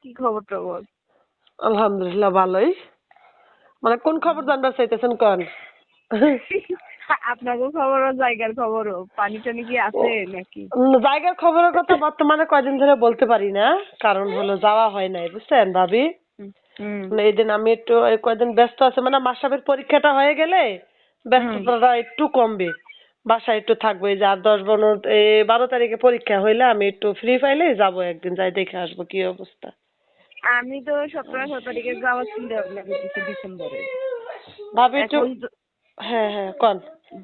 কি খবর টবর? আলহামদুলিল্লাহ ভালোই। মানে কোন খবর জানবার চাইতেছেন কোন? আপনারও খবরও জায়গার খবরও, পানি টানি কি আছে নাকি? জায়গার খবরের কথা বর্তমানে কয়দিন ধরে বলতে পারি না, কারণ হলো যাওয়া হয় নাই বুঝছেন ভাবি। হুম মানে এই দিন আমি একটু এই কয়দিন ব্যস্ত আছে, মানে মাসাবের পরীক্ষাটা হয়ে গেলে ব্যস্ততাটা একটু কমবে, বাসায় একটু থাকবো। এই যে আর 10 12 তারিখে পরীক্ষা হইলে আমি একটু ফ্রি পাইলে যাবো, একদিন যাই দেখে আসবো কি অবস্থা। আমি তো 17-18 তারিখে যাওয়ার চিন্তা ভাবনা করতেছি ডিসেম্বরে। ভাবি একটু। এখন হ্যাঁ হ্যাঁ কোন।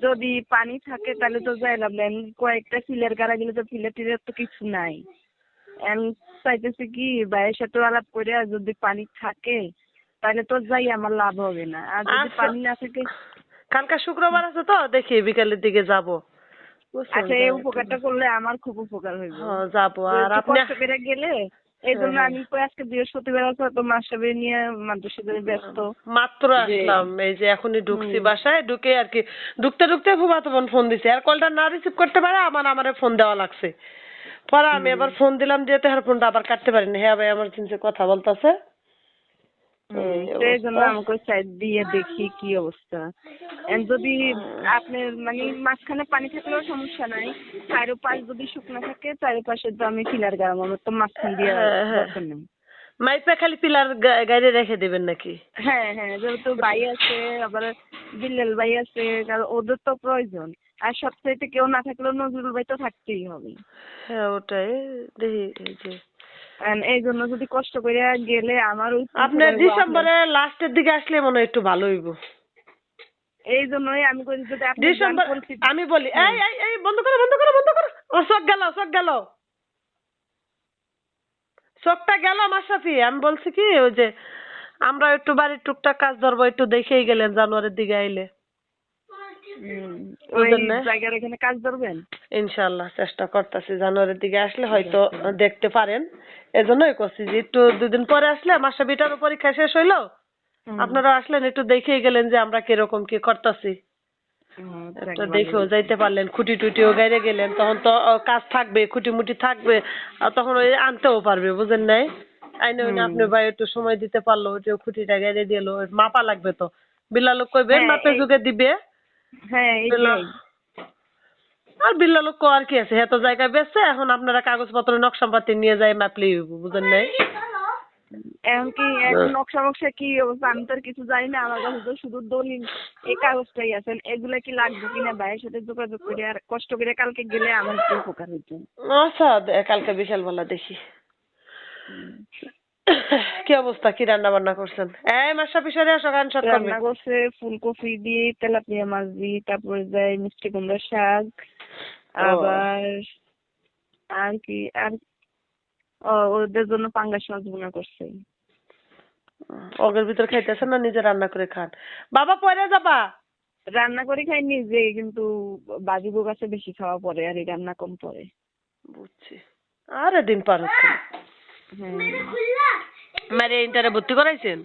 যদি পানি থাকে তাহলে তো যাই লাভ নাই। কয়েকটা ফিলের গাড়া গেলে তো ফিলের টিলের তো কিছু নাই। আমি চাইতেছি কি ভাইয়ের সাথে আলাপ করে, যদি পানি থাকে তাহলে তো যাই আমার লাভ হবে না, আর যদি আচ্ছা, পানি না থাকে। কালকে শুক্রবার আছে তো দেখি বিকালের দিকে যাবো বুঝছেন। আচ্ছা, এই উপকারটা করলে আমার খুব উপকার হইব। হ্যাঁ যাবো। তো আর একটু আপনি? কষ্ট করে গেলে এই হ্যাঁ জন্য হ্যাঁ আমি কই আজকে বৃহস্পতিবার আছে, তো মাসাবে নিয়ে মাদ্রাসা ব্যস্ত মাত্র যে। আসলাম, এই যে এখনই ঢুকছি হুম বাসায়, ঢুকে আর কি ঢুকতে ঢুকতে ফুফাতো বোন ফোন দিছে, আর কলটা না রিসিভ করতে পারে আমারে ফোন দেওয়া লাগছে। পরে আমি হুম আবার ফোন দিলাম, দিয়ে তো ফোনটা আবার কাটতে পারিনি। হ্যাঁ ভাই এমার্জেন্সি কথা বলতেছে। সেই জন্য অবস্থা। আমাকে সাইড দিয়ে দেখি কি অবস্থা। যদি আপনার মানে মাঝখানে পানি থাকলেও সমস্যা নাই, চারোপাশ যদি শুকনো থাকে চারোপাশে তো আমি ফিলার গাড়াম, আমার তো মাঝখান দিয়ে হ্যাঁ হ্যাঁ, দরকার নেই। মাইপে খালি পিলার গাড়ি রেখে দিবেন নাকি? হ্যাঁ হ্যাঁ, যেহেতু ভাই আছে, আবার বিল্লাল ভাই আছে, কারণ ওদের তো প্রয়োজন। আর সবচাইতে কেউ না থাকলেও নজরুল ভাই তো থাকতেই হবে। হ্যাঁ ওটাই দেখি। এই যে এই জন্য যদি কষ্ট করে গেলে আমার ওই আপনার উপকার হইব আপনার। ডিসেম্বরের লাস্টের দিকে আসলে মনে হয় একটু ভালো হইব। এই জন্যই আমি কই, যদি আপনি যান ডিসেম্বর। পরিচিত। আমি বলি হ্যাঁ এই এই এই বন্ধ করো বন্ধ করো বন্ধ করো। ও চোখ গেল চোখ গেল, চোখটা গেল মাশরাফি। আমি বলছি কি ওই যে আমরা একটু বাড়ির টুকটাক কাজ ধরবো, একটু দেখেই গেলেন জানুয়ারির দিকে আইলে। ওই বুঝেন না? জায়গার এখানে কাজ ধরবেন। ইনশাল্লাহ চেষ্টা করতেছি জানুয়ারির দিকে আসলে হয়তো দেখতে পারেন। এজন্যই করছি যে একটু 2 দিন পরে আসলে মাশরাফিটারও পরীক্ষা শেষ হইলো, আপনারা আসলেন একটু দেখেই গেলেন যে আমরা কিরকম কি করতেছি। যাক একটা দেখেও ভালোই। যাইতে পারলেন, খুঁটি টুটিও গাইরে গেলেন, তখন তো কাজ থাকবে, খুঁটি মুটি থাকবে, আর তখন ওই আনতেও পারবে বুঝেন নাই। আইনে ওই হুম আপনার ভাই একটু সময় দিতে পারলো, ওই যে খুঁটিটা গাইরে দিল, মাপা লাগবে তো। বিল্লাল কইবেন হ্যাঁ মাপে এই যুগে দিবে। হ্যাঁ বিল্লাল এইটাই। আর বিল্লাল আর কি আছে, এত জায়গায় বেচছে, এখন আপনারা কাগজপত্র নকশাপাতি নিয়ে যাই মাপলেই হইব বুঝেন নাই। এখন কি এখন নকশা মকশা কি অবস্থা আমি তো আর কিছু জানি না, আমার কাছে তো শুধু দলিল এই কাগজটাই আছে। এগুলা কি লাগবে কিনা ভাইয়ের সাথে যোগাযোগ করে আর কষ্ট করে কালকে গেলে আমার একটু উপকার হইতো। আচ্ছা কালকে বিকাল বেলা দেখি। কি অবস্থা, কি রান্না বান্না করছেন? এই মাশরাফি সরে আসো, গান শট করবে। রান্না করছে ফুলকপি দিয়ে তেলাপিয়া মাছ দিয়ে, তারপরে যায় মিষ্টি কুমড়ার শাক, ও আবার আর কি আর ওদের জন্য পাঙ্গাস মাছ ভুনা করছে। অগের ভিতর খাইতেছেন না নিজে রান্না করে খান? বাবা পরে যাবা। রান্না করে খাই নিজে, কিন্তু বাজিবো কাছে বেশি খাওয়া পড়ে আর এই রান্না কম পড়ে। বুঝছি। আরে দিন পার হচ্ছে না। হ্যাঁ মারে ইন্টারে ভর্তি করাইছেন?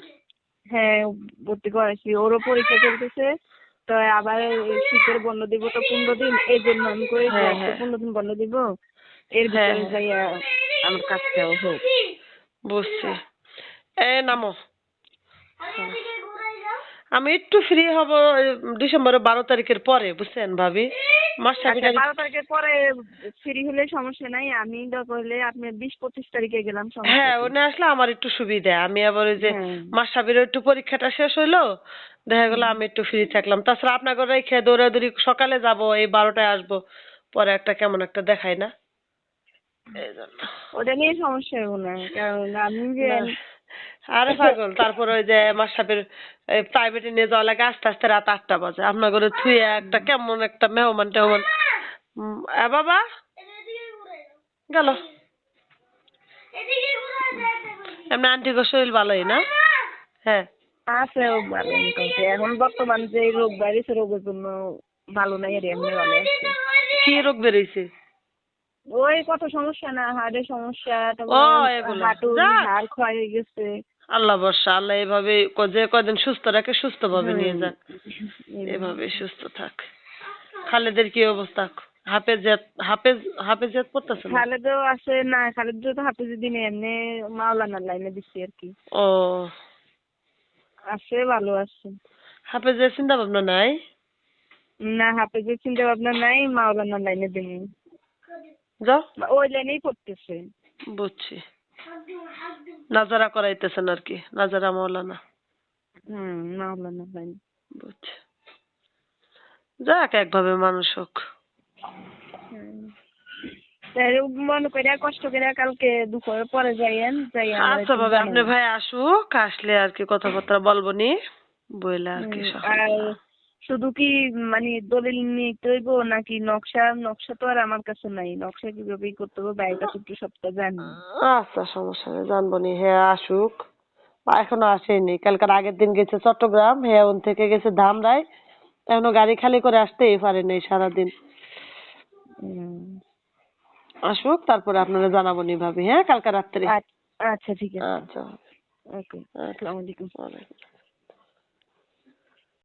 হ্যাঁ, ভর্তি করাইছি, ওরও পরীক্ষা চলতেছে। তো আবার শীতের বন্ধ দিব তো 15 দিন, এই জন্য আমি করে যে হ্যাঁ আজকে হ্যাঁ 15 দিন বন্ধ দিব, এর হ্যাঁ ভিতরে হ্যাঁ যাইয়া আমার কাজটাও হোক। বুঝছি। এ নামো। আমি একটু ফ্রি হব ডিসেম্বরের 12 তারিখের পরে বুঝছেন ভাবি। আচ্ছা, মাশরাফিটার 12 তারিখের পরে ফ্রি হলে সমস্যা নাই, আমি দরকার হলে আপনি 20-25 তারিখে গেলাম, সমস্যা হ্যাঁ কি? ওনে আসলে আমার একটু সুবিধা, আমি আবার ওই যে হ্যাঁ মাশরাফিরও একটু পরীক্ষাটা শেষ হইলো, দেখা গেলো আমি একটু ফ্রি থাকলাম। তাছাড়া আপনার ঘরে রেখে দৌড়াদৌড়ি সকালে যাব, এই 12টায় আসবো, পরে একটা কেমন একটা দেখায় না এই জন্য। ওটা নিয়ে সমস্যা হবো না, কারণ আমি যে না আরে পাগল, তারপরে ওই যে মাশরাফির প্রাইভেটে নিয়ে যাওয়া লাগে আস্তে আস্তে রাত 8টা বাজে, আপনার ঘরে থুয়ে একটা কেমন একটা মেহমান টেহমান। বাবা গেল। এমনি আন্টির শরীর ভালোই না? হ্যাঁ আছে ও ভালো মোটামুটি। এখন বর্তমান যে রোগ বাইরেছে, রোগের জন্য ভালো নাই, আর এমনি ভালো আছে। কি রোগ বেরিয়েছে? ওই কত সমস্যা না, হাড়ের সমস্যা, ও তারপরে এগুলা হাঁটুর যাক, হাড় ক্ষয় হয়ে গেছে। আল্লাহ বর্ষা, আল্লাহ এভাবে যে কদিন সুস্থ রাখে সুস্থ ভাবে নিয়ে হুম যাক, এইভাবে। এভাবে সুস্থ থাক। খালেদের কি অবস্থা? হাফেজিয়াত পড়তেছে না? খালেদও আছে না, খালেদ তো হাফিজের দিনে এমনি মাওলানার লাইনে দিচ্ছি আর কি। ও, আছে, ভালো আছে। হাফেজের চিন্তা ভাবনা নাই? না, হাফিজের চিন্তা ভাবনা নাই, মাওলানার লাইনে দিন। যাও। ওই লাইনেই পড়তেছে। বুঝছি। নাজারা করাইতেছেন আর কি, নাজারা মৌলানা। মাওলানার লাইনে। বুঝছি। যাক, একভাবে মানুষ হোক। তাই মনে করে কষ্ট করে কালকে দুপুরের পরে যাইয়েন, যাই আমার আচ্ছা একটু ভাবে, আপনি জানাবেন। ভাই আসুক, আসলে আর কি কথাবার্তা বলবো নি, বইলে আর কি আর সকালবেলা। শুধু কি মানে দলিল নিতে হইব নাকি নকশা? নকশা তো আর আমার কাছে নাই, নকশা কিভাবে ই করতে হবে বাইরের কাছে একটু সবটা জানি। আচ্ছা, সমস্যা নেই, জানবো নি। হ্যাঁ আসুক, এখনো আসেনি। কালকার আগের দিন গেছে চট্টগ্রাম, হ্যাঁ ওন থেকে গেছে ধামরাই, এখনো গাড়ি খালি করে আসতেই পারেনি সারাদিন। উম, আসুক, তারপরে আপনারা জানাবো নি ভাবি, হ্যাঁ কালকে রাত্রে। আচ্ছা ঠিক আছে। আচ্ছা। ওকে, আচ্ছা। আসসালামু আলাইকুম। ওয়ালাইকুম।